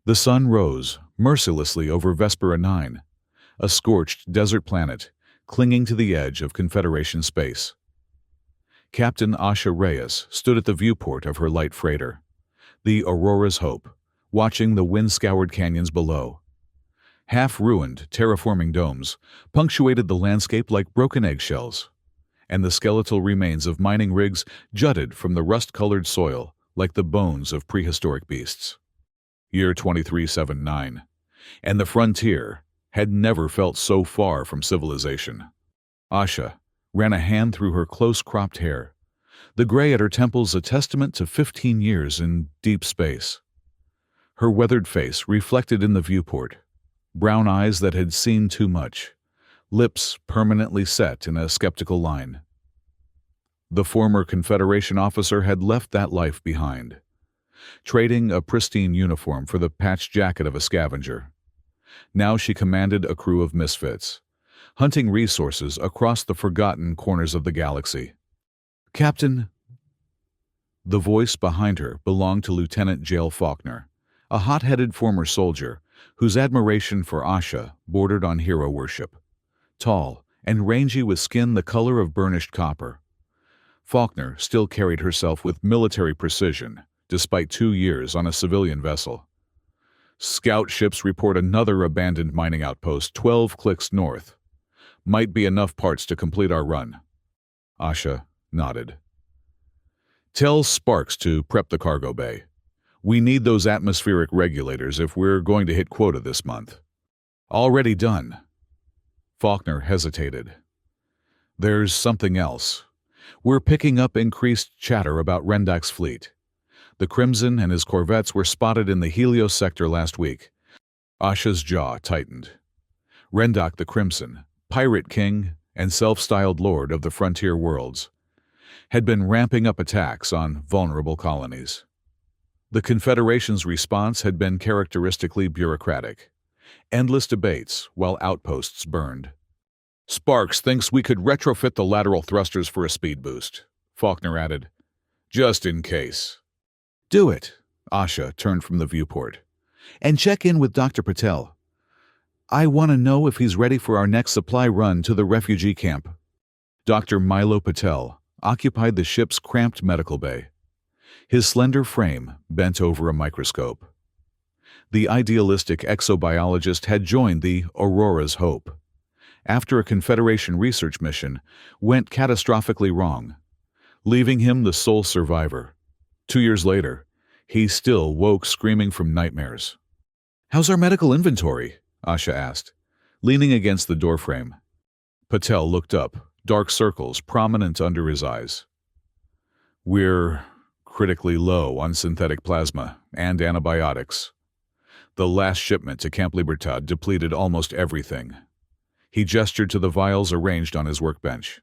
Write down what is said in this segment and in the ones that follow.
The sun rose mercilessly over Vespera 9, a scorched desert planet clinging to the edge of Confederation space. Captain Asha Reyes stood at the viewport of her light freighter, the Aurora's Hope, watching the wind-scoured canyons below. Half-ruined, terraforming domes punctuated the landscape like broken eggshells, and the skeletal remains of mining rigs jutted from the rust-colored soil like the bones of prehistoric beasts. Year 2379, and the frontier had never felt so far from civilization. Asha ran a hand through her close-cropped hair, the gray at her temples a testament to 15 years in deep space. Her weathered face reflected in the viewport, brown eyes that had seen too much, lips permanently set in a skeptical line. The former Confederation officer had left that life behind, trading a pristine uniform for the patched jacket of a scavenger. Now she commanded a crew of misfits, hunting resources across the forgotten corners of the galaxy. "Captain," the voice behind her belonged to Lieutenant Jael Faulkner, a hot-headed former soldier whose admiration for Asha bordered on hero worship. Tall and rangy with skin the color of burnished copper, Faulkner still carried herself with military precision, despite 2 years on a civilian vessel. "Scout ships report another abandoned mining outpost 12 clicks north. Might be enough parts to complete our run." Asha nodded. "Tell Sparks to prep the cargo bay. We need those atmospheric regulators if we're going to hit quota this month." "Already done." Faulkner hesitated. "There's something else. We're picking up increased chatter about Rendak's fleet. The Crimson and his corvettes were spotted in the Helios sector last week." Asha's jaw tightened. Rendak the Crimson, pirate king and self-styled lord of the frontier worlds, had been ramping up attacks on vulnerable colonies. The Confederation's response had been characteristically bureaucratic. Endless debates while outposts burned. "Sparks thinks we could retrofit the lateral thrusters for a speed boost," Faulkner added. "Just in case." "Do it," Asha turned from the viewport. "And check in with Dr. Patel. I want to know if he's ready for our next supply run to the refugee camp." Dr. Milo Patel occupied the ship's cramped medical bay, his slender frame bent over a microscope. The idealistic exobiologist had joined the Aurora's Hope after a Confederation research mission went catastrophically wrong, leaving him the sole survivor. 2 years later, he still woke screaming from nightmares. "How's our medical inventory?" Asha asked, leaning against the doorframe. Patel looked up, dark circles prominent under his eyes. "We're critically low on synthetic plasma and antibiotics. The last shipment to Camp Libertad depleted almost everything." He gestured to the vials arranged on his workbench.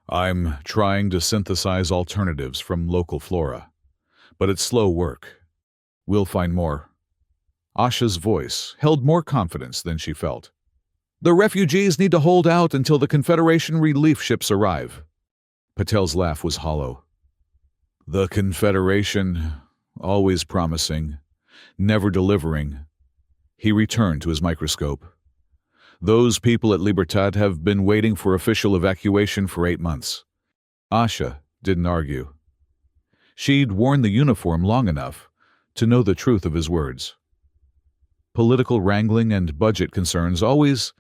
"I'm trying to synthesize alternatives from local flora, but it's slow work. We'll find more." Asha's voice held more confidence than she felt. "The refugees need to hold out until the Confederation relief ships arrive." Patel's laugh was hollow. "The Confederation, always promising, never delivering." He returned to his microscope. "Those people at Libertad have been waiting for official evacuation for 8 months. Asha didn't argue. She'd worn the uniform long enough to know the truth of his words. Political wrangling and budget concerns always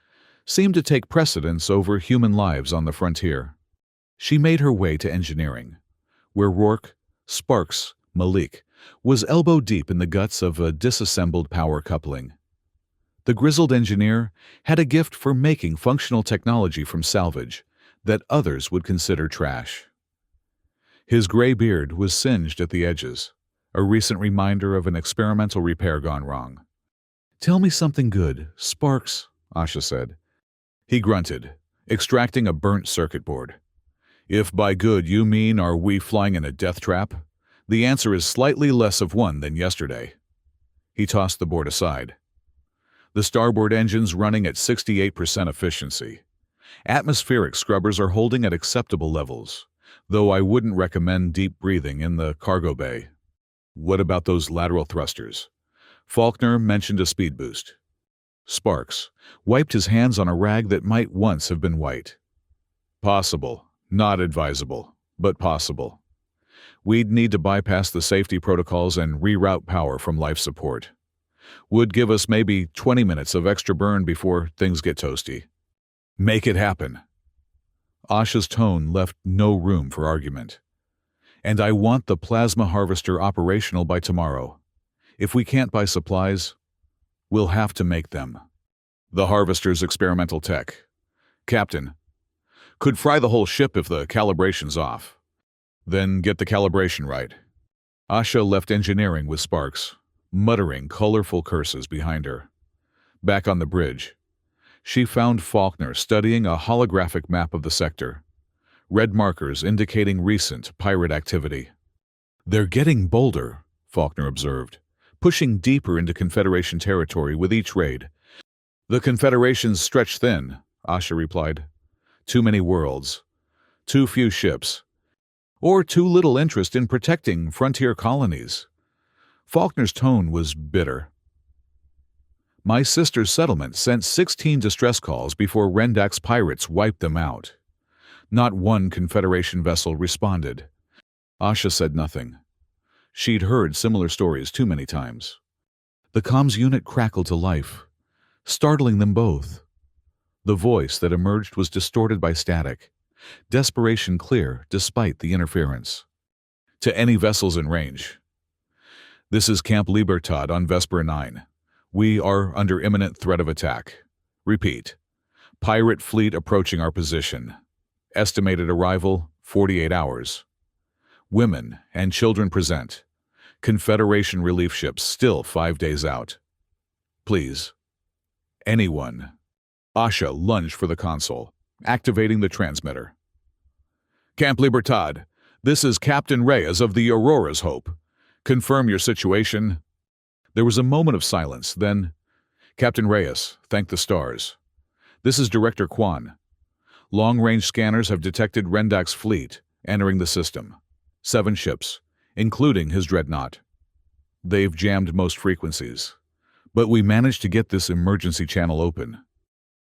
seemed to take precedence over human lives on the frontier. She made her way to engineering, where Rourke, Sparks, Malik was elbow-deep in the guts of a disassembled power coupling. The grizzled engineer had a gift for making functional technology from salvage that others would consider trash. His gray beard was singed at the edges, a recent reminder of an experimental repair gone wrong. "Tell me something good, Sparks," Asha said. He grunted, extracting a burnt circuit board. "If by good you mean are we flying in a death trap, the answer is slightly less of one than yesterday." He tossed the board aside. "The starboard engine's running at 68% efficiency. Atmospheric scrubbers are holding at acceptable levels, though I wouldn't recommend deep breathing in the cargo bay." "What about those lateral thrusters?" Faulkner mentioned a speed boost. Sparks wiped his hands on a rag that might once have been white. Possible. Not advisable, but possible. We'd need to bypass the safety protocols and reroute power from life support. Would give us maybe 20 minutes of extra burn before things get toasty. Make it happen. Asha's tone left no room for argument. And I want the plasma harvester operational by tomorrow. If we can't buy supplies, we'll have to make them. The harvester's experimental tech. Captain, could fry the whole ship if the calibration's off. Then get the calibration right. Asha left engineering with Sparks, muttering colorful curses behind her. Back on the bridge, she found Faulkner studying a holographic map of the sector, red markers indicating recent pirate activity. They're getting bolder, Faulkner observed, pushing deeper into Confederation territory with each raid. The Confederation's stretched thin, Asha replied. Too many worlds, too few ships, or too little interest in protecting frontier colonies. Faulkner's tone was bitter. My sister's settlement sent 16 distress calls before Rendak's pirates wiped them out. Not one Confederation vessel responded. Asha said nothing. She'd heard similar stories too many times. The comms unit crackled to life, startling them both. The voice that emerged was distorted by static, desperation clear despite the interference. To any vessels in range. This is Camp Libertad on Vespera 9. We are under imminent threat of attack. Repeat. Pirate fleet approaching our position. Estimated arrival, 48 hours. Women and children present. Confederation relief ships still 5 days out. Please. Anyone. Asha lunged for the console, activating the transmitter. Camp Libertad, this is Captain Reyes of the Aurora's Hope. Confirm your situation. There was a moment of silence, then, Captain Reyes, thank the stars. This is Director Kwan. Long-range scanners have detected Rendak's fleet entering the system. 7 ships, including his dreadnought. They've jammed most frequencies, but we managed to get this emergency channel open.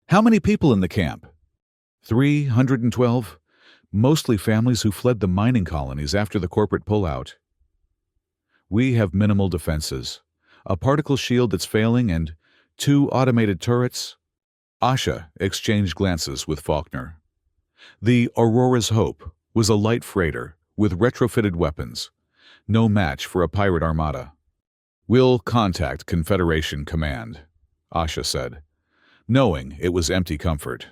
How many people in the camp? 312, mostly families who fled the mining colonies after the corporate pullout. We have minimal defenses, a particle shield that's failing, and 2 automated turrets. Asha exchanged glances with Faulkner. The Aurora's Hope was a light freighter with retrofitted weapons, no match for a pirate armada. We'll contact Confederation Command, Asha said, knowing it was empty comfort.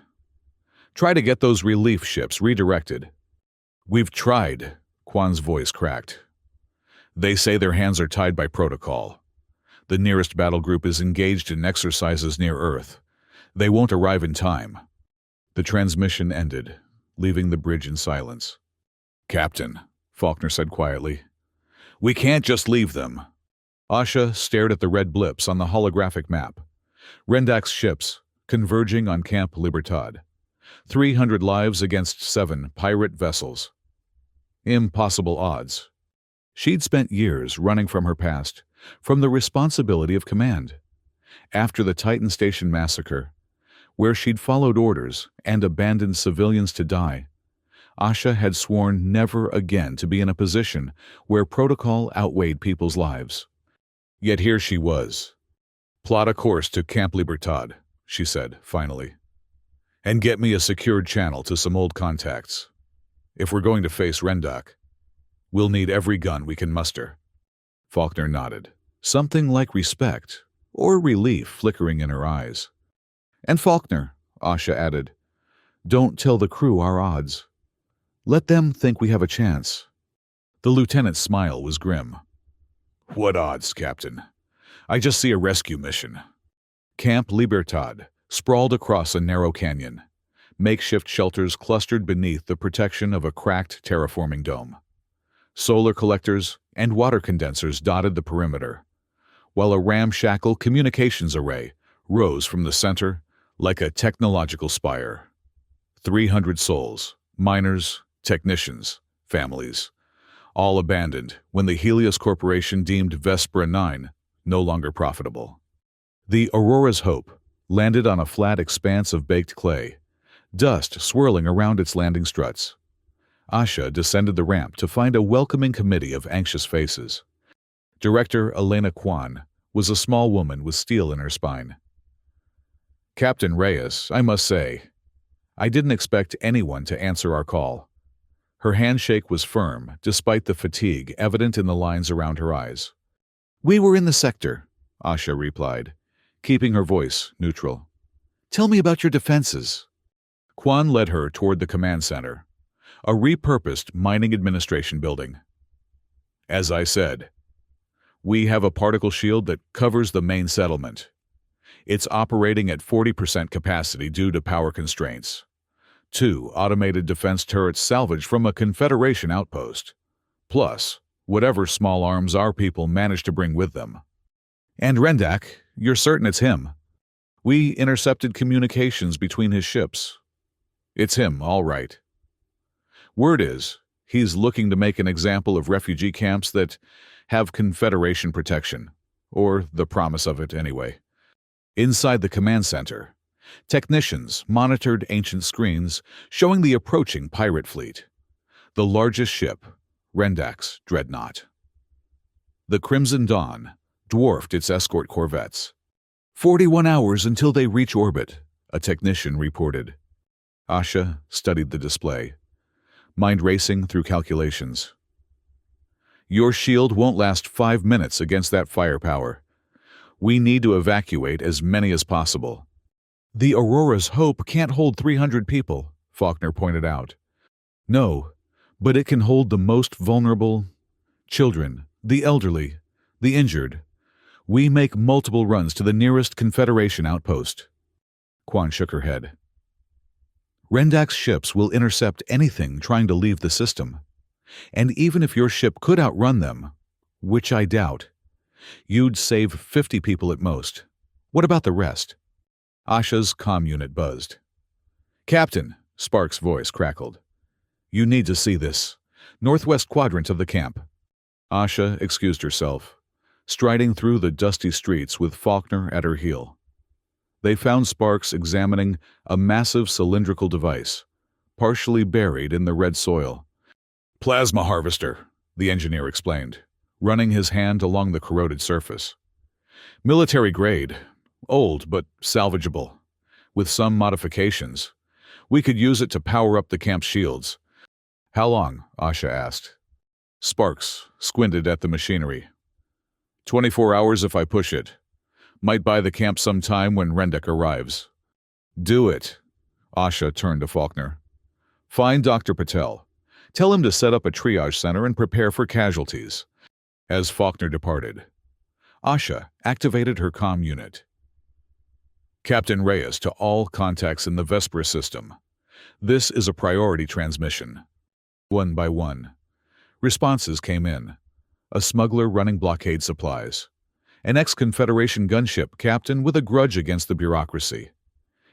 Try to get those relief ships redirected. We've tried, Kwan's voice cracked. They say their hands are tied by protocol. The nearest battle group is engaged in exercises near Earth. They won't arrive in time. The transmission ended, leaving the bridge in silence. Captain, Faulkner said quietly, we can't just leave them. Asha stared at the red blips on the holographic map. Rendak's ships, converging on Camp Libertad. 300 lives against 7 pirate vessels. Impossible odds. She'd spent years running from her past, from the responsibility of command. After the Titan Station massacre, where she'd followed orders and abandoned civilians to die, Asha had sworn never again to be in a position where protocol outweighed people's lives. Yet here she was. Plot a course to Camp Libertad, she said, finally. And get me a secured channel to some old contacts. If we're going to face Rendak, we'll need every gun we can muster. Faulkner nodded, something like respect or relief flickering in her eyes. And Faulkner, Asha added, don't tell the crew our odds. Let them think we have a chance. The lieutenant's smile was grim. What odds, Captain? I just see a rescue mission. Camp Libertad sprawled across a narrow canyon, makeshift shelters clustered beneath the protection of a cracked terraforming dome. Solar collectors and water condensers dotted the perimeter, while a ramshackle communications array rose from the center like a technological spire. 300 souls, miners, technicians, families, all abandoned when the Helios Corporation deemed Vespera 9 no longer profitable. The Aurora's Hope landed on a flat expanse of baked clay, dust swirling around its landing struts. Asha descended the ramp to find a welcoming committee of anxious faces. Director Elena Kwan was a small woman with steel in her spine. "Captain Reyes, I must say, I didn't expect anyone to answer our call." Her handshake was firm, despite the fatigue evident in the lines around her eyes. "We were in the sector," Asha replied, keeping her voice neutral. "Tell me about your defenses." Kwan led her toward the command center, a repurposed mining administration building. "As I said, we have a particle shield that covers the main settlement. It's operating at 40% capacity due to power constraints. 2 automated defense turrets salvaged from a Confederation outpost, plus whatever small arms our people managed to bring with them. And Rendak, you're certain it's him? We intercepted communications between his ships. It's him, all right. Word is, he's looking to make an example of refugee camps that have Confederation protection, or the promise of it anyway." Inside the command center, technicians monitored ancient screens showing the approaching pirate fleet. The largest ship, Rendak's dreadnought. The Crimson Dawn dwarfed its escort corvettes. 41 hours until they reach orbit, a technician reported. Asha studied the display, mind racing through calculations. "Your shield won't last 5 minutes against that firepower. We need to evacuate as many as possible." "The Aurora's Hope can't hold 300 people," Faulkner pointed out. "No, but it can hold the most vulnerable: children, the elderly, the injured. We make multiple runs to the nearest Confederation outpost." Kwan shook her head. "Rendak's ships will intercept anything trying to leave the system. And even if your ship could outrun them, which I doubt, you'd save 50 people at most. What about the rest?" Asha's comm unit buzzed. "Captain," Sparks' voice crackled. "You need to see this. Northwest quadrant of the camp." Asha excused herself, striding through the dusty streets with Faulkner at her heel. They found Sparks examining a massive cylindrical device, partially buried in the red soil. "Plasma harvester," the engineer explained, running his hand along the corroded surface. "Military grade, old but salvageable. With some modifications, we could use it to power up the camp's shields." "How long?" Asha asked. Sparks squinted at the machinery. 24 hours if I push it. Might buy the camp some time when Rendak arrives." "Do it." Asha turned to Faulkner. "Find Dr. Patel. Tell him to set up a triage center and prepare for casualties." As Faulkner departed, Asha activated her comm unit. "Captain Reyes to all contacts in the Vespera system. This is a priority transmission." One by one, responses came in. A smuggler running blockade supplies. An ex-Confederation gunship captain with a grudge against the bureaucracy.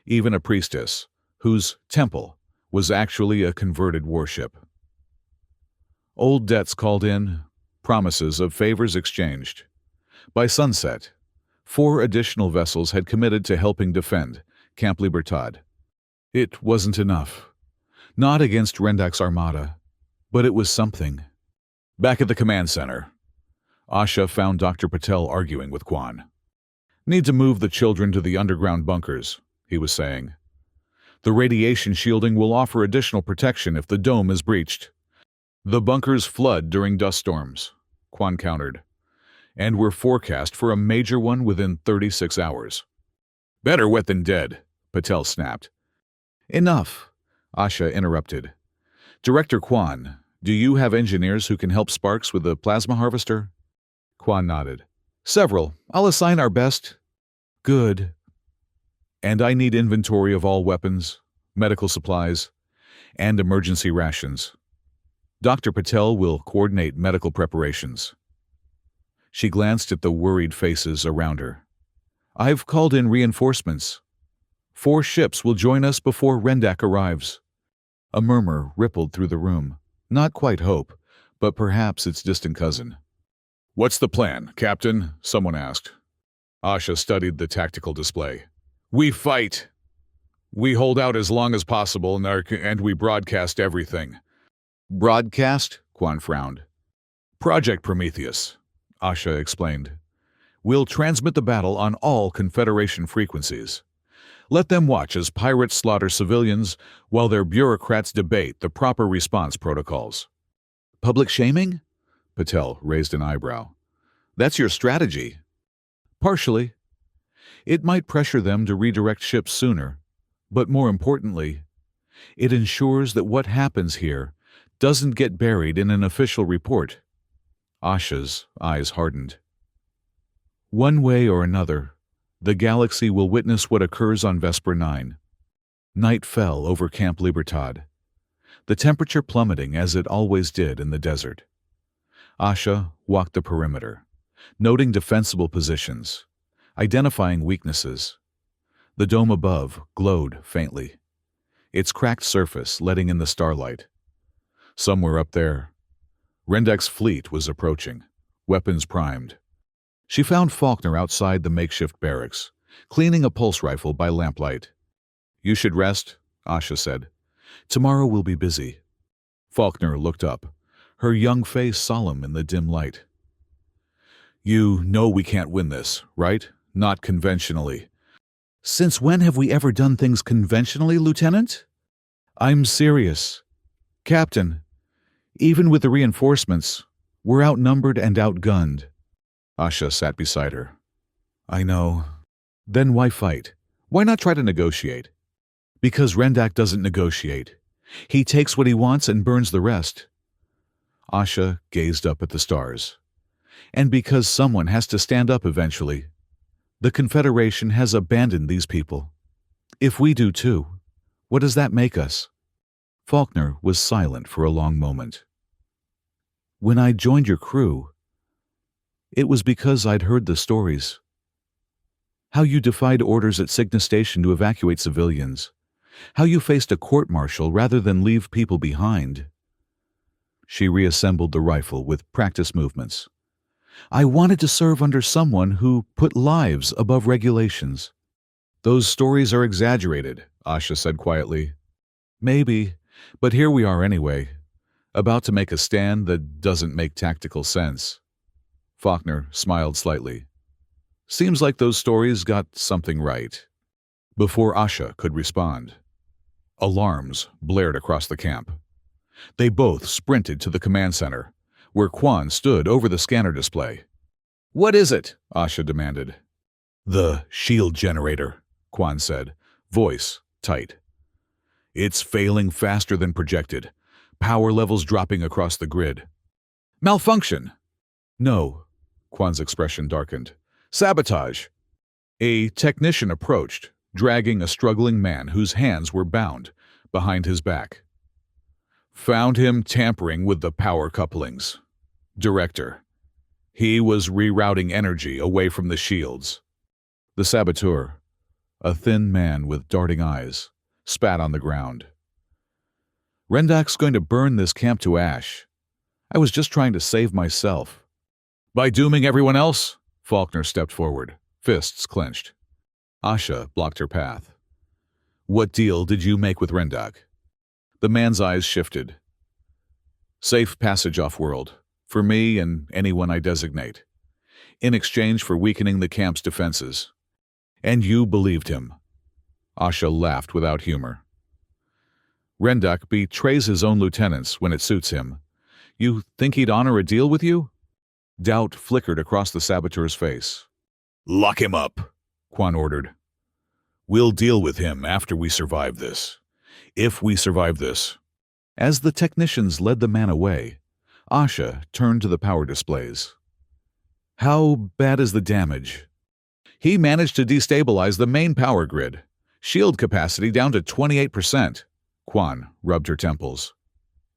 Even a priestess, whose temple was actually a converted warship. Old debts called in, promises of favors exchanged. By sunset, 4 additional vessels had committed to helping defend Camp Libertad. It wasn't enough. Not against Rendak's Armada, but it was something. Back at the command center, Asha found Dr. Patel arguing with Kwan. "Need to move the children to the underground bunkers," he was saying. "The radiation shielding will offer additional protection if the dome is breached." "The bunkers flood during dust storms," Kwan countered, "and we're forecast for a major one within 36 hours. "Better wet than dead," Patel snapped. "Enough," Asha interrupted. "Director Kwan, do you have engineers who can help Sparks with the plasma harvester?" Kwan nodded. "Several. I'll assign our best." "Good." "And I need inventory of all weapons, medical supplies, and emergency rations. Dr. Patel will coordinate medical preparations." She glanced at the worried faces around her. "I've called in reinforcements. 4 ships will join us before Rendak arrives." A murmur rippled through the room. Not quite hope, but perhaps its distant cousin. "What's the plan, Captain?" someone asked. Asha studied the tactical display. "We fight. We hold out as long as possible and we broadcast everything." "Broadcast?" Quan frowned. "Project Prometheus," Asha explained. "We'll transmit the battle on all Confederation frequencies. Let them watch as pirates slaughter civilians while their bureaucrats debate the proper response protocols." "Public shaming?" Patel raised an eyebrow. "That's your strategy." "Partially. It might pressure them to redirect ships sooner, but more importantly, it ensures that what happens here doesn't get buried in an official report." Asha's eyes hardened. "One way or another, the galaxy will witness what occurs on Vesper 9. Night fell over Camp Libertad, the temperature plummeting as it always did in the desert. Asha walked the perimeter, noting defensible positions, identifying weaknesses. The dome above glowed faintly, its cracked surface letting in the starlight. Somewhere up there, Rendek's fleet was approaching, weapons primed. She found Faulkner outside the makeshift barracks, cleaning a pulse rifle by lamplight. "You should rest," Asha said. "Tomorrow we'll be busy." Faulkner looked up, her young face solemn in the dim light. "You know we can't win this, right? Not conventionally." "Since when have we ever done things conventionally, Lieutenant?" "I'm serious. Captain, even with the reinforcements, we're outnumbered and outgunned." Asha sat beside her. "I know. Then why fight? Why not try to negotiate?" "Because Rendak doesn't negotiate. He takes what he wants and burns the rest." Asha gazed up at the stars. "And because someone has to stand up eventually. The Confederation has abandoned these people. If we do too, what does that make us?" Faulkner was silent for a long moment. "When I joined your crew, it was because I'd heard the stories. How you defied orders at Cygnus Station to evacuate civilians. How you faced a court-martial rather than leave people behind." She reassembled the rifle with practice movements. "I wanted to serve under someone who put lives above regulations." "Those stories are exaggerated," Asha said quietly. "Maybe, but here we are anyway, about to make a stand that doesn't make tactical sense." Faulkner smiled slightly. "Seems like those stories got something right." Before Asha could respond, alarms blared across the camp. They both sprinted to the command center, where Quan stood over the scanner display. "What is it?" Asha demanded. "The shield generator," Quan said, voice tight. "It's failing faster than projected. Power levels dropping across the grid." "Malfunction!" "No," Quan's expression darkened. "Sabotage!" A technician approached, dragging a struggling man whose hands were bound behind his back. "Found him tampering with the power couplings. Director. He was rerouting energy away from the shields." The saboteur, a thin man with darting eyes, spat on the ground. "Rendak's going to burn this camp to ash. I was just trying to save myself." "By dooming everyone else?" Faulkner stepped forward, fists clenched. Asha blocked her path. "What deal did you make with Rendak?" The man's eyes shifted. "Safe passage off-world, for me and anyone I designate, in exchange for weakening the camp's defenses. And you believed him." Asha laughed without humor. "Rendak betrays his own lieutenants when it suits him. You think he'd honor a deal with you?" Doubt flickered across the saboteur's face. "Lock him up," Quan ordered. "We'll deal with him after we survive this. If we survive this." As the technicians led the man away, Asha turned to the power displays. "How bad is the damage?" "He managed to destabilize the main power grid. Shield capacity down to 28%. Quan rubbed her temples.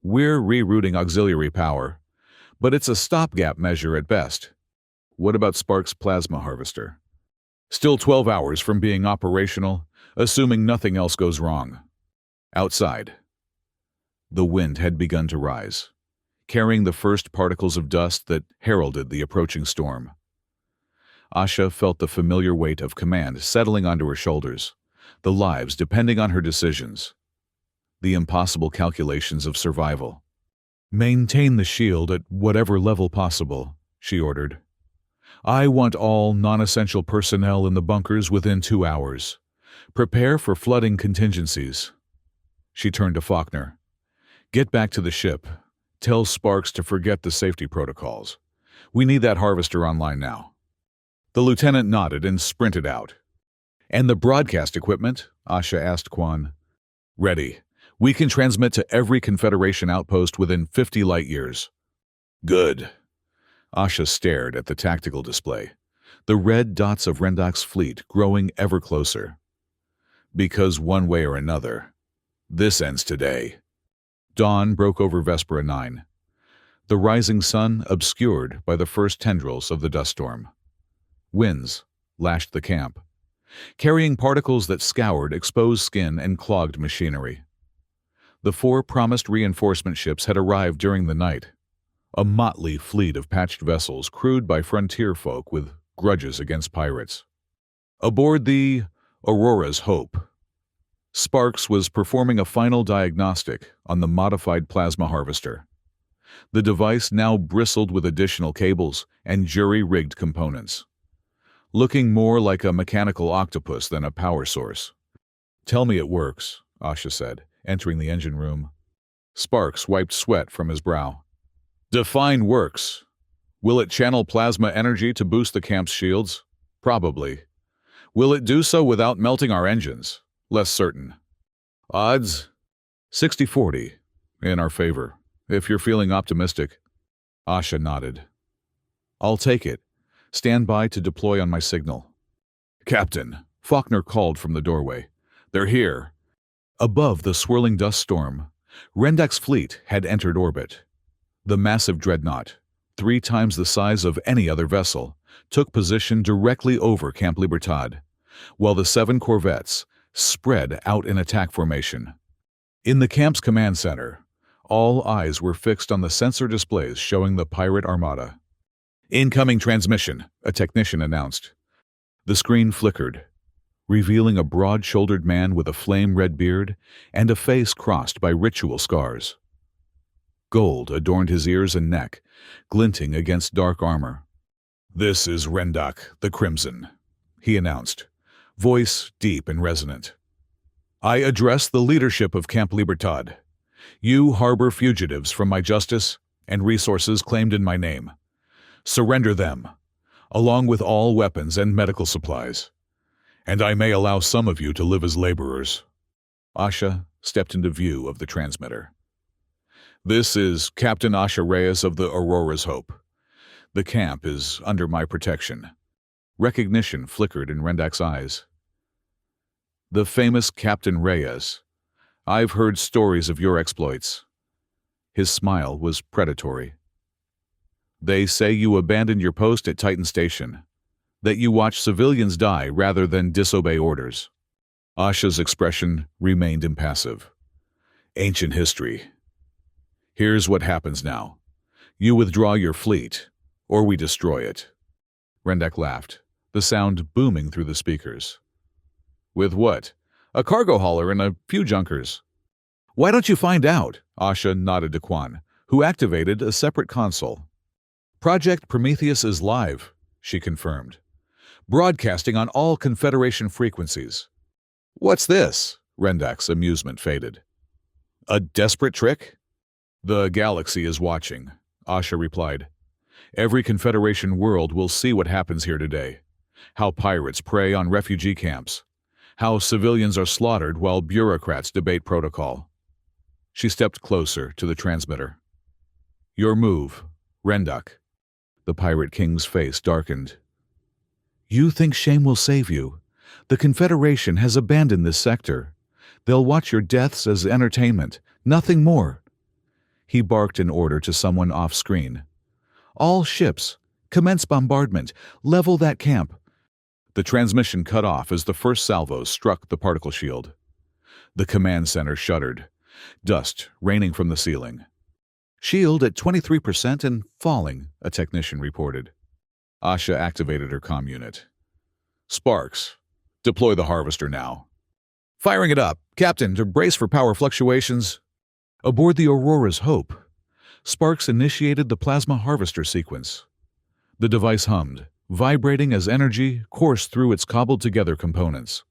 "We're rerouting auxiliary power, but it's a stopgap measure at best." "What about Spark's plasma harvester?" "Still 12 hours from being operational, assuming nothing else goes wrong." Outside, the wind had begun to rise. carrying the first particles of dust that heralded the approaching storm. Asha felt the familiar weight of command settling onto her shoulders, the lives depending on her decisions, the impossible calculations of survival. "Maintain the shield at whatever level possible," she ordered. "I want all non-essential personnel in the bunkers within 2 hours. Prepare for flooding contingencies." She turned to Faulkner. "Get back to the ship. Tell Sparks to forget the safety protocols. We need that harvester online now." The lieutenant nodded and sprinted out. "And the broadcast equipment?" Asha asked Quan. "Ready. We can transmit to every Confederation outpost within 50 light years." "Good." Asha stared at the tactical display, the red dots of Rendak's fleet growing ever closer. "Because one way or another, this ends today." Dawn broke over Vespera 9, the rising sun obscured by the first tendrils of the dust storm. Winds lashed the camp, carrying particles that scoured exposed skin and clogged machinery. The 4 promised reinforcement ships had arrived during the night, a motley fleet of patched vessels crewed by frontier folk with grudges against pirates. Aboard the Aurora's Hope, Sparks was performing a final diagnostic on the modified plasma harvester. The device now bristled with additional cables and jury-rigged components, looking more like a mechanical octopus than a power source. "Tell me it works," Asha said, entering the engine room. Sparks wiped sweat from his brow. "Define works. Will it channel plasma energy to boost the camp's shields? Probably. Will it do so without melting our engines? Less certain. Odds? 60-40 in our favor, if you're feeling optimistic." Asha nodded. "I'll take it. Stand by to deploy on my signal." "Captain," Faulkner called from the doorway. "They're here." Above the swirling dust storm, Rendak's fleet had entered orbit. The massive dreadnought, 3 times the size of any other vessel, took position directly over Camp Libertad, while the 7 corvettes spread out in attack formation. In the camp's command center, all eyes were fixed on the sensor displays showing the pirate armada. "Incoming transmission," a technician announced. The screen flickered, revealing a broad-shouldered man with a flame-red beard and a face crossed by ritual scars. Gold adorned his ears and neck, glinting against dark armor. "This is Rendak, the Crimson," he announced, voice deep and resonant. "I address the leadership of Camp Libertad. You harbor fugitives from my justice and resources claimed in my name. Surrender them, along with all weapons and medical supplies. And I may allow some of you to live as laborers." Asha stepped into view of the transmitter. "This is Captain Asha Reyes of the Aurora's Hope. The camp is under my protection." Recognition flickered in Rendak's eyes. "The famous Captain Reyes. I've heard stories of your exploits." His smile was predatory. "They say you abandoned your post at Titan Station, that you watch civilians die rather than disobey orders." Asha's expression remained impassive. "Ancient history. Here's what happens now. You withdraw your fleet, or we destroy it." Rendak laughed, the sound booming through the speakers. "With what? A cargo hauler and a few junkers." "Why don't you find out?" Asha nodded to Quan, who activated a separate console. "Project Prometheus is live," she confirmed, "broadcasting on all Confederation frequencies." "What's this?" Rendak's amusement faded. "A desperate trick?" "The galaxy is watching," Asha replied. "Every Confederation world will see what happens here today. How pirates prey on refugee camps. How civilians are slaughtered while bureaucrats debate protocol." She stepped closer to the transmitter. "Your move, Rendak." The Pirate King's face darkened. "You think shame will save you? The Confederation has abandoned this sector. They'll watch your deaths as entertainment, nothing more." He barked an order to someone off-screen. "All ships, commence bombardment, level that camp." The transmission cut off as the first salvos struck the particle shield. The command center shuddered, dust raining from the ceiling. Shield at 23% and falling, a technician reported. Asha activated her comm unit. Sparks, deploy the harvester now. Firing it up. Captain, to brace for power fluctuations. Aboard the Aurora's Hope, Sparks initiated the plasma harvester sequence. The device hummed, vibrating as energy coursed through its cobbled-together components.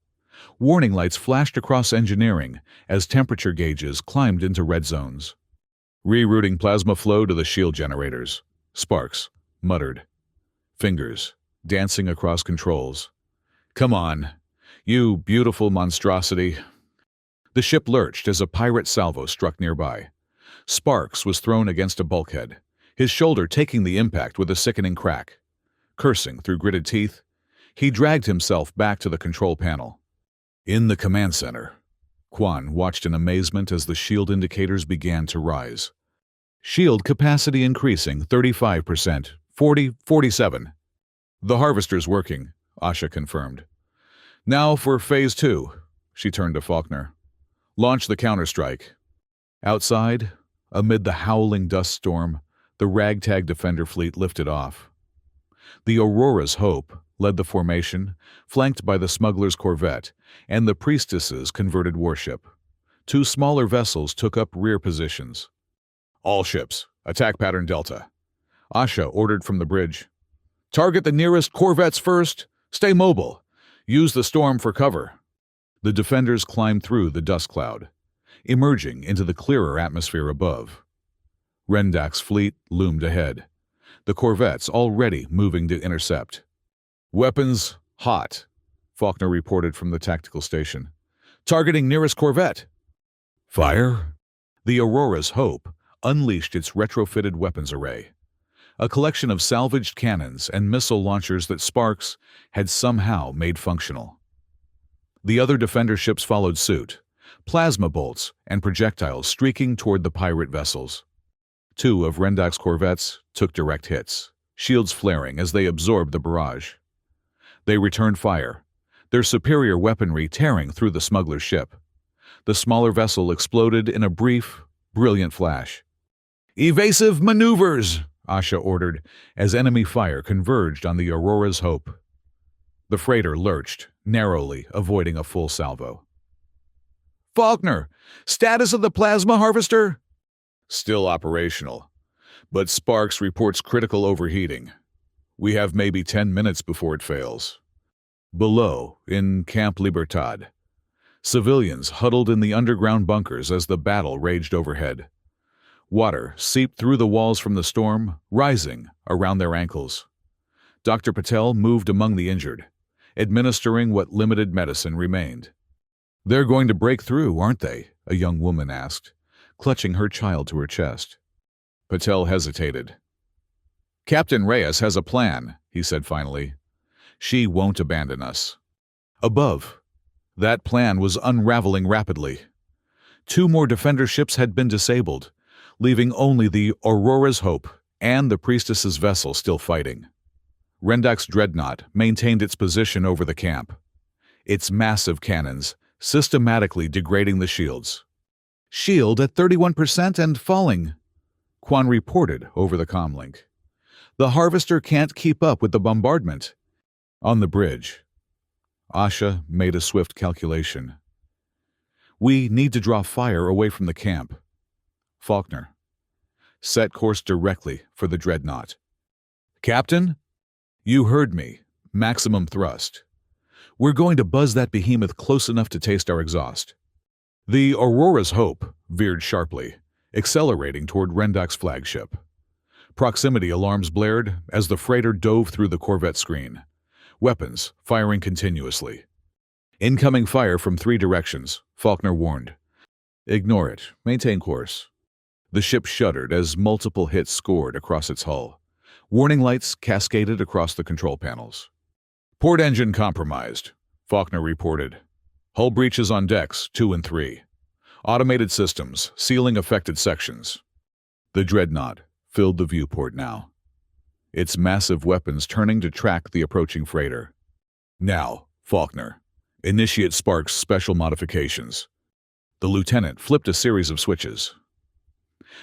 Warning lights flashed across engineering as temperature gauges climbed into red zones. Rerouting plasma flow to the shield generators, Sparks muttered, fingers dancing across controls. Come on, you beautiful monstrosity. The ship lurched as a pirate salvo struck nearby. Sparks was thrown against a bulkhead, his shoulder taking the impact with a sickening crack. Cursing through gritted teeth, he dragged himself back to the control panel. In the command center, Quan watched in amazement as the shield indicators began to rise. Shield capacity increasing 35%, 40, 47. The harvester's working, Asha confirmed. Now for Phase 2, she turned to Faulkner. Launch the counterstrike. Outside, amid the howling dust storm, the ragtag defender fleet lifted off. The Aurora's Hope led the formation, flanked by the smuggler's corvette and the priestess's converted warship. Two smaller vessels took up rear positions. All ships, attack pattern Delta. Asha ordered from the bridge. Target the nearest corvettes first. Stay mobile. Use the storm for cover. The defenders climbed through the dust cloud, emerging into the clearer atmosphere above. Rendak's fleet loomed ahead, the corvettes already moving to intercept. Weapons hot, Faulkner reported from the tactical station. Targeting nearest corvette. Fire? The Aurora's Hope unleashed its retrofitted weapons array, a collection of salvaged cannons and missile launchers that Sparks had somehow made functional. The other defender ships followed suit, plasma bolts and projectiles streaking toward the pirate vessels. Two of Rendak's corvettes took direct hits, shields flaring as they absorbed the barrage. They returned fire, their superior weaponry tearing through the smuggler's ship. The smaller vessel exploded in a brief, brilliant flash. Evasive maneuvers, Asha ordered as enemy fire converged on the Aurora's Hope. The freighter lurched, narrowly avoiding a full salvo. Faulkner, status of the plasma harvester? Still operational, but Sparks reports critical overheating. We have maybe 10 minutes before it fails. Below, in Camp Libertad, civilians huddled in the underground bunkers as the battle raged overhead. Water seeped through the walls from the storm, rising around their ankles. Dr. Patel moved among the injured, administering what limited medicine remained. They're going to break through, aren't they? A young woman asked, clutching her child to her chest. Patel hesitated. Captain Reyes has a plan, he said finally. She won't abandon us. Above, that plan was unraveling rapidly. Two more defender ships had been disabled, leaving only the Aurora's Hope and the priestess's vessel still fighting. Rendak's dreadnought maintained its position over the camp, its massive cannons systematically degrading the shields. Shield at 31% and falling, Quan reported over the comlink. The harvester can't keep up with the bombardment. On the bridge, Asha made a swift calculation. We need to draw fire away from the camp. Faulkner, set course directly for the dreadnought. Captain? You heard me. Maximum thrust. We're going to buzz that behemoth close enough to taste our exhaust. The Aurora's Hope veered sharply, accelerating toward Rendak's flagship. Proximity alarms blared as the freighter dove through the corvette screen, weapons firing continuously. Incoming fire from 3 directions, Faulkner warned. Ignore it. Maintain course. The ship shuddered as multiple hits scored across its hull. Warning lights cascaded across the control panels. Port engine compromised, Faulkner reported. Hull breaches on decks 2 and 3. Automated systems sealing affected sections. The dreadnought filled the viewport now, its massive weapons turning to track the approaching freighter. Now, Faulkner, initiate Sparks' special modifications. The lieutenant flipped a series of switches.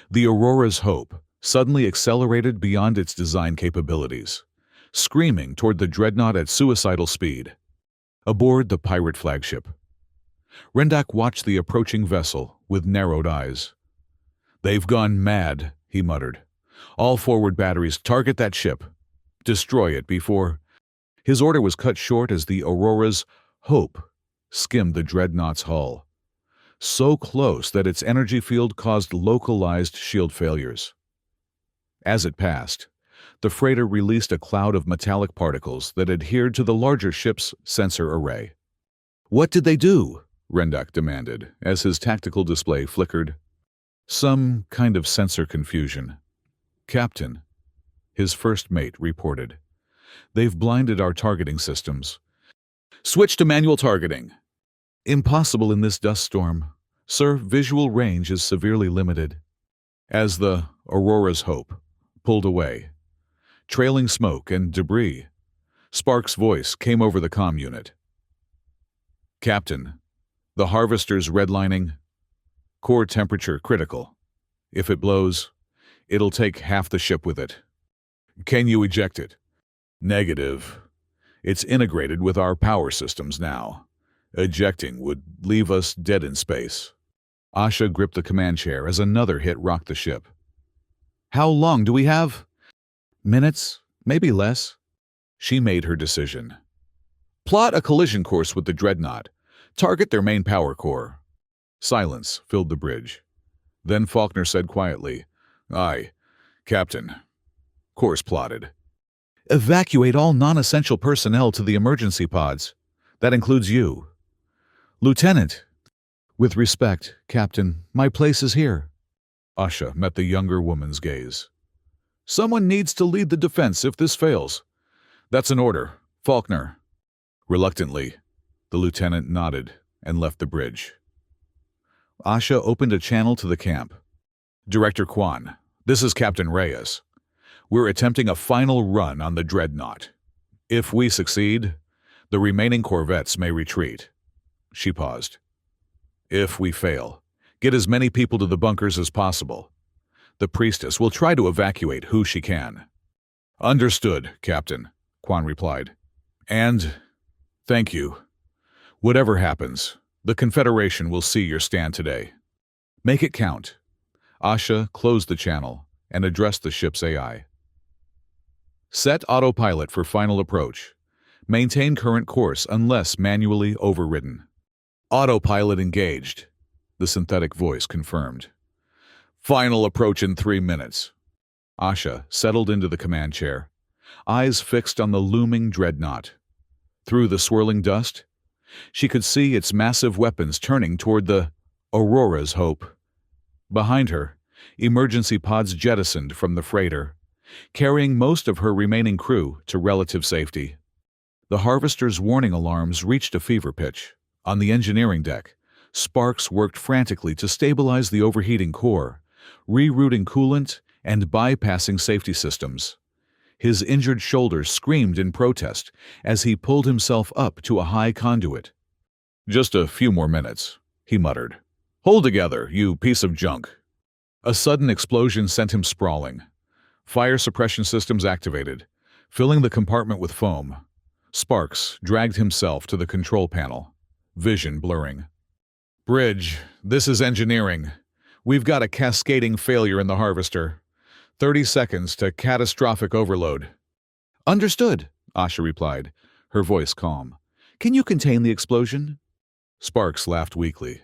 The Aurora's Hope suddenly accelerated beyond its design capabilities, screaming toward the dreadnought at suicidal speed. Aboard the pirate flagship, Rendak watched the approaching vessel with narrowed eyes. "They've gone mad," he muttered. "All forward batteries, target that ship. Destroy it before—" His order was cut short as the Aurora's Hope skimmed the dreadnought's hull, so close that its energy field caused localized shield failures. As it passed, the freighter released a cloud of metallic particles that adhered to the larger ship's sensor array. "What did they do?" Rendak demanded, as his tactical display flickered. "Some kind of sensor confusion, Captain," his first mate reported. "They've blinded our targeting systems." "Switch to manual targeting." "Impossible in this dust storm. Sir, visual range is severely limited." As the Aurora's Hope pulled away, trailing smoke and debris, Sparks' voice came over the comm unit. "Captain, the Harvester's redlining. Core temperature critical. If it blows, it'll take half the ship with it." "Can you eject it?" "Negative. It's integrated with our power systems now. Ejecting would leave us dead in space." Asha gripped the command chair as another hit rocked the ship. "How long do we have?" "Minutes, maybe less." She made her decision. "Plot a collision course with the dreadnought. Target their main power core." Silence filled the bridge. Then Faulkner said quietly, "Aye, Captain." Course plotted. "Evacuate all non-essential personnel to the emergency pods. That includes you." "Lieutenant." "With respect, Captain, my place is here." Asha met the younger woman's gaze. "Someone needs to lead the defense if this fails." "That's an order. Faulkner." Reluctantly, the lieutenant nodded and left the bridge. Asha opened a channel to the camp. "Director Kwan, this is Captain Reyes. We're attempting a final run on the dreadnought. If we succeed, the remaining corvettes may retreat." She paused. "If we fail, get as many people to the bunkers as possible. The priestess will try to evacuate who she can." "Understood, Captain," Kwan replied. "And thank you. Whatever happens, the Confederation will see your stand today." "Make it count." Asha closed the channel and addressed the ship's AI. "Set autopilot for final approach. Maintain current course unless manually overridden." "Autopilot engaged," the synthetic voice confirmed. "Final approach in 3 minutes." Asha settled into the command chair, eyes fixed on the looming dreadnought. Through the swirling dust, she could see its massive weapons turning toward the Aurora's Hope. Behind her, emergency pods jettisoned from the freighter, carrying most of her remaining crew to relative safety. The Harvester's warning alarms reached a fever pitch. On the engineering deck, Sparks worked frantically to stabilize the overheating core, rerouting coolant and bypassing safety systems. His injured shoulders screamed in protest as he pulled himself up to a high conduit. "Just a few more minutes," he muttered. "Hold together, you piece of junk." A sudden explosion sent him sprawling. Fire suppression systems activated, filling the compartment with foam. Sparks dragged himself to the control panel, vision blurring. "Bridge, this is engineering. We've got a cascading failure in the Harvester. 30 seconds to catastrophic overload." "Understood," Asha replied, her voice calm. "Can you contain the explosion?" Sparks laughed weakly.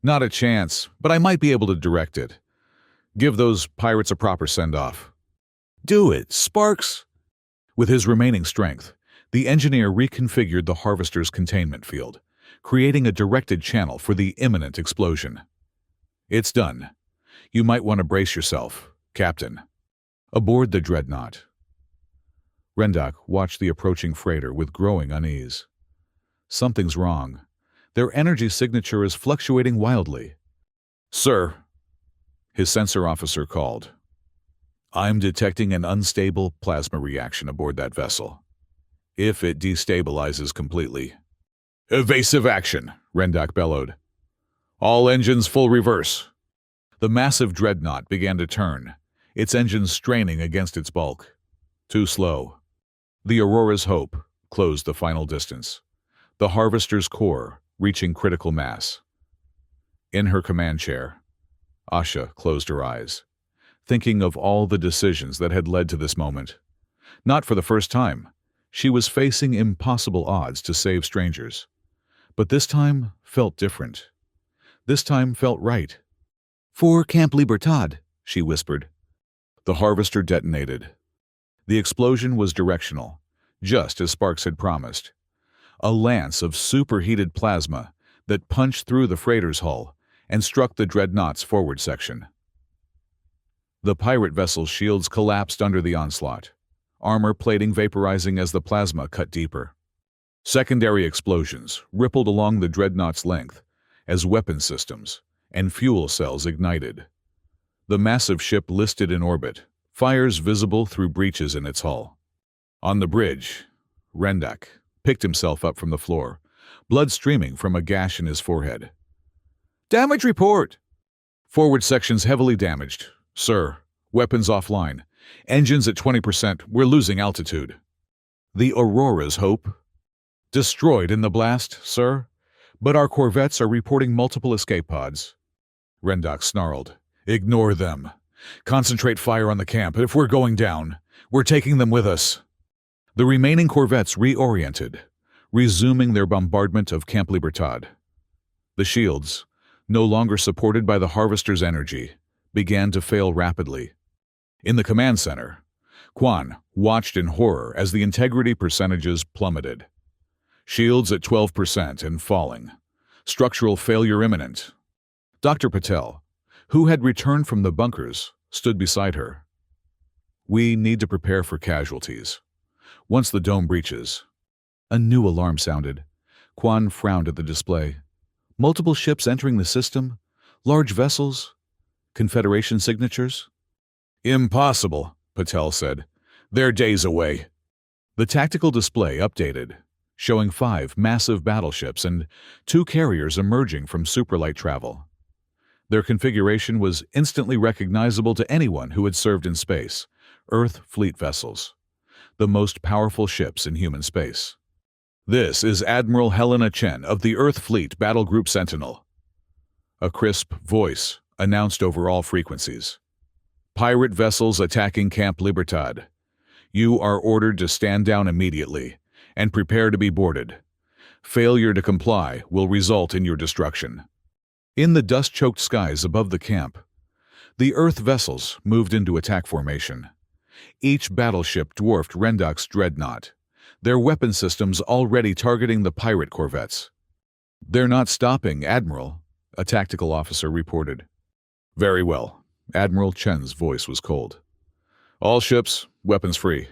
"Not a chance, but I might be able to direct it. Give those pirates a proper send-off." "Do it, Sparks!" With his remaining strength, the engineer reconfigured the Harvester's containment field, creating a directed channel for the imminent explosion. "It's done. You might want to brace yourself, Captain." Aboard the dreadnought, Rendak watched the approaching freighter with growing unease. Something's wrong. Their energy signature is fluctuating wildly. "Sir," his sensor officer called. "I'm detecting an unstable plasma reaction aboard that vessel. If it destabilizes completely—" "Evasive action," Rendak bellowed. "All engines full reverse." The massive dreadnought began to turn, its engines straining against its bulk. Too slow. The Aurora's Hope closed the final distance, the Harvester's core reaching critical mass. In her command chair, Asha closed her eyes, thinking of all the decisions that had led to this moment. Not for the first time, she was facing impossible odds to save strangers. But this time felt different. This time felt right. "For Camp Libertad," she whispered. The Harvester detonated. The explosion was directional, just as Sparks had promised. A lance of superheated plasma that punched through the freighter's hull and struck the dreadnought's forward section. The pirate vessel's shields collapsed under the onslaught, armor plating vaporizing as the plasma cut deeper. Secondary explosions rippled along the dreadnought's length as weapon systems and fuel cells ignited. The massive ship listed in orbit, fires visible through breaches in its hull. On the bridge, Rendak picked himself up from the floor, blood streaming from a gash in his forehead. "Damage report!" "Forward sections heavily damaged. Sir, weapons offline. Engines at 20%. We're losing altitude." "The Aurora's Hope?" "Destroyed in the blast, sir. But our corvettes are reporting multiple escape pods." Rendak snarled. "Ignore them. Concentrate fire on the camp. If we're going down, we're taking them with us." The remaining corvettes reoriented, resuming their bombardment of Camp Libertad. The shields, no longer supported by the Harvester's energy, began to fail rapidly. In the command center, Quan watched in horror as the integrity percentages plummeted. Shields at 12% and falling. Structural failure imminent. Dr. Patel, who had returned from the bunkers, stood beside her. "We need to prepare for casualties. Once the dome breaches." A new alarm sounded. Quan frowned at the display. Multiple ships entering the system? Large vessels? Confederation signatures? "Impossible," Patel said. "They're days away." The tactical display updated, showing 5 massive battleships and 2 carriers emerging from superlight travel. Their configuration was instantly recognizable to anyone who had served in space: Earth fleet vessels, the most powerful ships in human space. "This is Admiral Helena Chen of the Earth Fleet Battle Group Sentinel." A crisp voice announced over all frequencies. "Pirate vessels attacking Camp Libertad. You are ordered to stand down immediately and prepare to be boarded. Failure to comply will result in your destruction." In the dust-choked skies above the camp, the Earth vessels moved into attack formation. Each battleship dwarfed Rendak's dreadnought, their weapon systems already targeting the pirate corvettes. "They're not stopping, Admiral," a tactical officer reported. "Very well." Admiral Chen's voice was cold. "All ships, weapons free.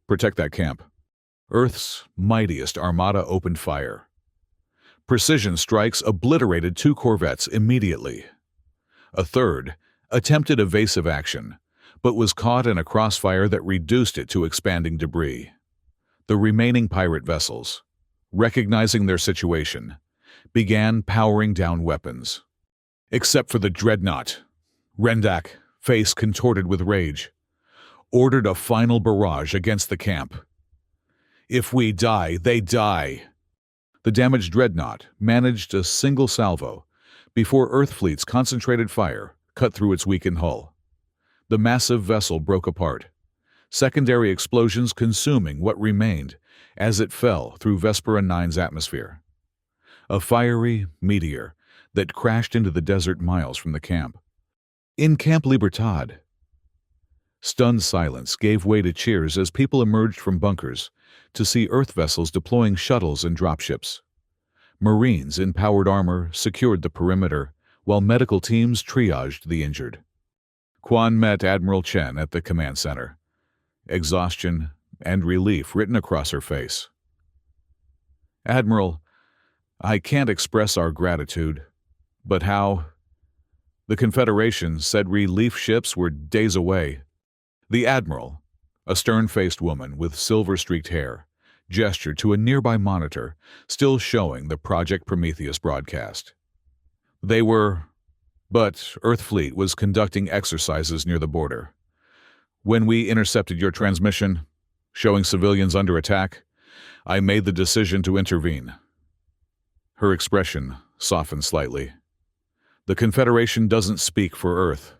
Protect that camp." Earth's mightiest Armada opened fire. Precision strikes obliterated 2 corvettes immediately. A third attempted evasive action, but was caught in a crossfire that reduced it to expanding debris. The remaining pirate vessels, recognizing their situation, began powering down weapons. Except for the dreadnought. Rendak, face contorted with rage, ordered a final barrage against the camp. "If we die, they die." The damaged dreadnought managed a single salvo before Earth Fleet's concentrated fire cut through its weakened hull. The massive vessel broke apart, secondary explosions consuming what remained as it fell through Vespera 9's atmosphere. A fiery meteor that crashed into the desert miles from the camp. In Camp Libertad, stunned silence gave way to cheers as people emerged from bunkers to see Earth vessels deploying shuttles and dropships. Marines in powered armor secured the perimeter, while medical teams triaged the injured. Quan met Admiral Chen at the command center, exhaustion and relief written across her face. "Admiral, I can't express our gratitude, but how?" The Confederation said relief ships were days away. The Admiral, a stern-faced woman with silver-streaked hair, gestured to a nearby monitor still showing the Project Prometheus broadcast. "They were But Earth Fleet was conducting exercises near the border. When we intercepted your transmission, showing civilians under attack, I made the decision to intervene. Her expression softened slightly. The Confederation doesn't speak for Earth.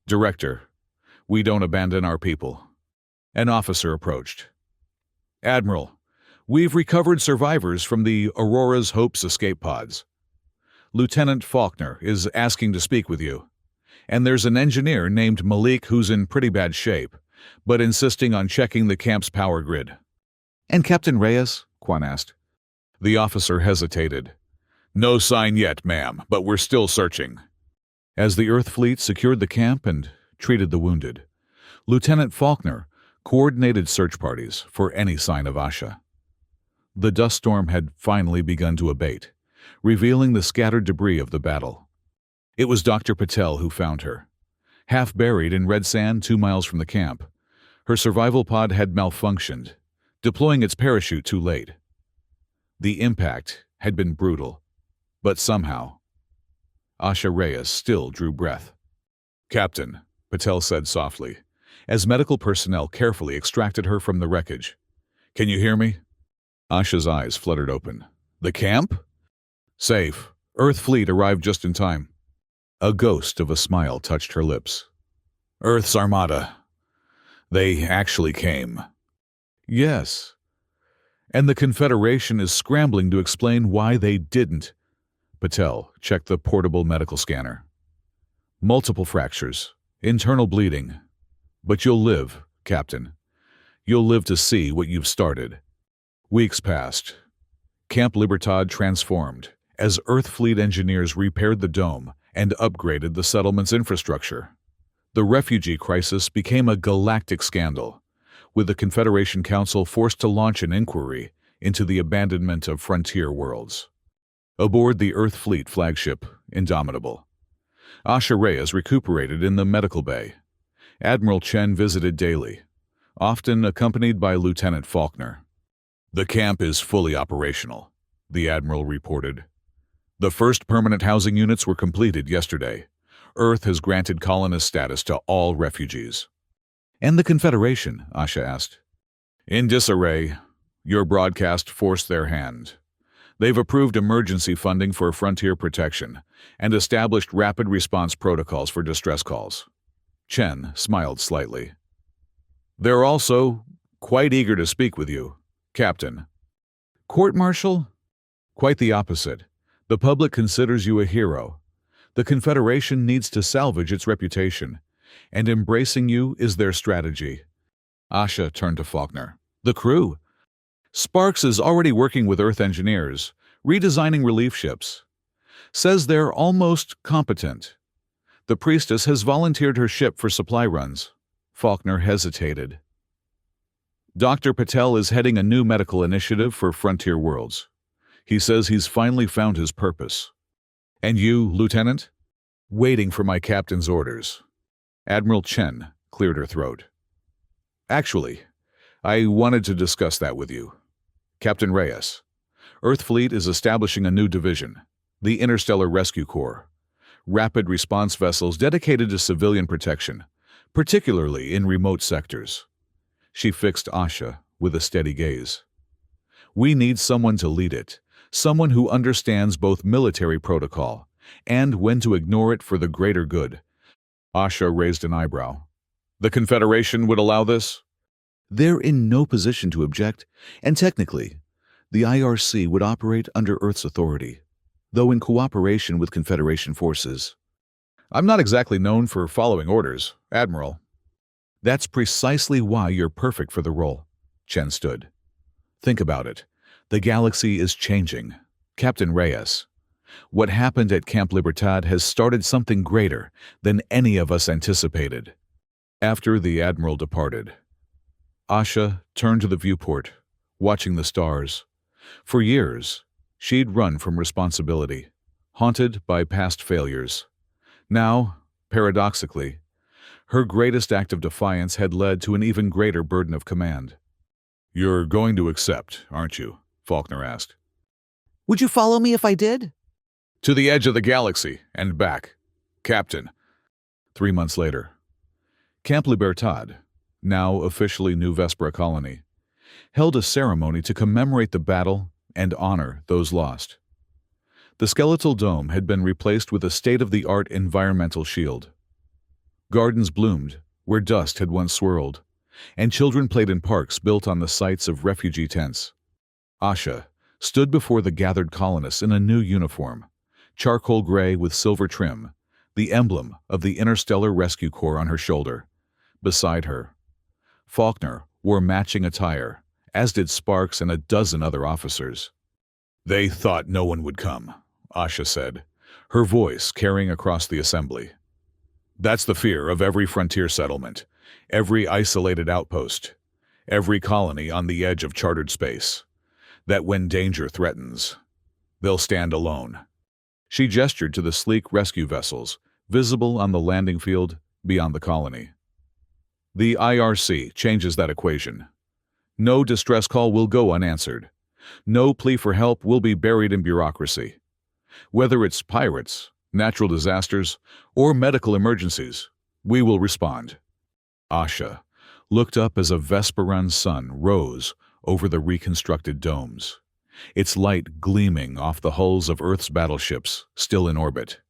Director, we don't abandon our people. An officer approached. Admiral, we've recovered survivors from the Aurora's Hope's escape pods. Lieutenant Faulkner is asking to speak with you. And there's an engineer named Malik who's in pretty bad shape, but insisting on checking the camp's power grid. And Captain Reyes? Quan asked. The officer hesitated. No sign yet, ma'am, but we're still searching. As the Earth Fleet secured the camp and treated the wounded, Lieutenant Faulkner coordinated search parties for any sign of Asha. The dust storm had finally begun to abate, revealing the scattered debris of the battle. It was Dr. Patel who found her. Half buried in red sand 2 miles from the camp, her survival pod had malfunctioned, deploying its parachute too late. The impact had been brutal, but somehow, Asha Reyes still drew breath. Captain, Patel said softly, as medical personnel carefully extracted her from the wreckage. Can you hear me? Asha's eyes fluttered open. The camp? Safe. Earth Fleet arrived just in time. A ghost of a smile touched her lips. Earth's Armada. They actually came. Yes. And the Confederation is scrambling to explain why they didn't. Patel checked the portable medical scanner. Multiple fractures, internal bleeding. But you'll live, Captain. You'll live to see what you've started. Weeks passed. Camp Libertad transformed as Earth Fleet engineers repaired the dome and upgraded the settlement's infrastructure. The refugee crisis became a galactic scandal, with the Confederation Council forced to launch an inquiry into the abandonment of frontier worlds. Aboard the Earth Fleet flagship, Indomitable, Asha Reyes recuperated in the medical bay. Admiral Chen visited daily, often accompanied by Lieutenant Faulkner. The camp is fully operational, the Admiral reported. The first permanent housing units were completed yesterday. Earth has granted colonist status to all refugees. And the Confederation? Asha asked. In disarray, your broadcast forced their hand. They've approved emergency funding for frontier protection and established rapid response protocols for distress calls. Chen smiled slightly. They're also quite eager to speak with you, Captain. Court-martial? Quite the opposite. The public considers you a hero. The Confederation needs to salvage its reputation, and embracing you is their strategy. Asha turned to Faulkner. The crew? Sparks is already working with Earth engineers, redesigning relief ships. Says they're almost competent. The priestess has volunteered her ship for supply runs. Faulkner hesitated. Dr. Patel is heading a new medical initiative for frontier worlds. He says he's finally found his purpose. And you, Lieutenant? Waiting for my captain's orders. Admiral Chen cleared her throat. Actually, I wanted to discuss that with you. Captain Reyes, Earth Fleet is establishing a new division, the Interstellar Rescue Corps. Rapid response vessels dedicated to civilian protection, particularly in remote sectors. She fixed Asha with a steady gaze. We need someone to lead it, someone who understands both military protocol and when to ignore it for the greater good. Asha raised an eyebrow. The Confederation would allow this? They're in no position to object, and technically, the IRC would operate under Earth's authority, though in cooperation with Confederation forces. I'm not exactly known for following orders, Admiral. That's precisely why you're perfect for the role. Chen stood. Think about it. The galaxy is changing. Captain Reyes, what happened at Camp Libertad has started something greater than any of us anticipated. After the Admiral departed, Asha turned to the viewport, watching the stars. For years, she'd run from responsibility, haunted by past failures. Now, paradoxically, her greatest act of defiance had led to an even greater burden of command. You're going to accept, aren't you? Faulkner asked. Would you follow me if I did? To the edge of the galaxy and back. Captain. 3 months later. Camp Libertad, now officially New Vespera colony, held a ceremony to commemorate the battle and honor those lost. The skeletal dome had been replaced with a state-of-the-art environmental shield. Gardens bloomed where dust had once swirled, and children played in parks built on the sites of refugee tents. Asha stood before the gathered colonists in a new uniform, charcoal gray with silver trim, the emblem of the Interstellar Rescue Corps on her shoulder. Beside her, Faulkner wore matching attire, as did Sparks and a dozen other officers. "They thought no one would come," Asha said, her voice carrying across the assembly. "That's the fear of every frontier settlement, every isolated outpost, every colony on the edge of chartered space, that when danger threatens, they'll stand alone." She gestured to the sleek rescue vessels, visible on the landing field beyond the colony. "The IRC changes that equation. No distress call will go unanswered. No plea for help will be buried in bureaucracy. Whether it's pirates, natural disasters, or medical emergencies, we will respond." Asha looked up as a Vesperan sun rose over the reconstructed domes, its light gleaming off the hulls of Earth's battleships still in orbit.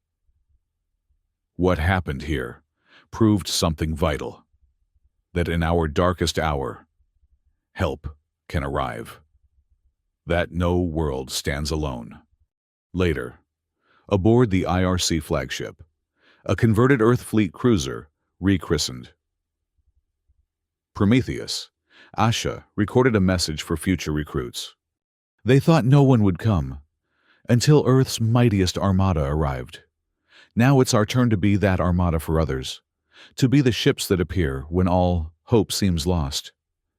What happened here proved something vital, that in our darkest hour, help can arrive, that no world stands alone. Later, aboard the IRC flagship, a converted Earth Fleet cruiser rechristened Prometheus, Asha recorded a message for future recruits. "They thought no one would come, until Earth's mightiest Armada arrived. Now it's our turn to be that Armada for others, to be the ships that appear when all hope seems lost,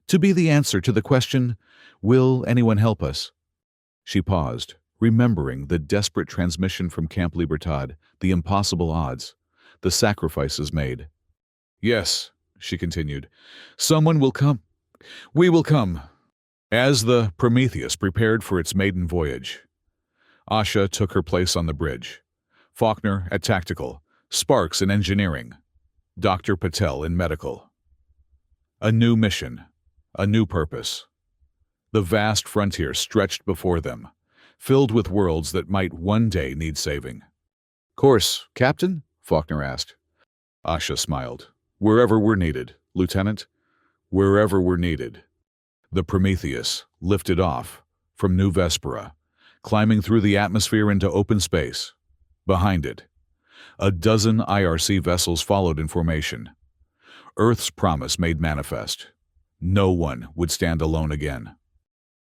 to be the answer to the question, will anyone help us?" She paused, remembering the desperate transmission from Camp Libertad, the impossible odds, the sacrifices made. "Yes," she continued, "someone will come. We will come." As the Prometheus prepared for its maiden voyage, Asha took her place on the bridge, Faulkner at tactical, Sparks in engineering, Dr. Patel in medical. A new mission, a new purpose. The vast frontier stretched before them, filled with worlds that might one day need saving. "Course, Captain?" Faulkner asked. Asha smiled. "Wherever we're needed, Lieutenant. Wherever we're needed." The Prometheus lifted off from New Vespera, climbing through the atmosphere into open space. Behind it, a dozen IRC vessels followed in formation. Earth's promise made manifest. No one would stand alone again.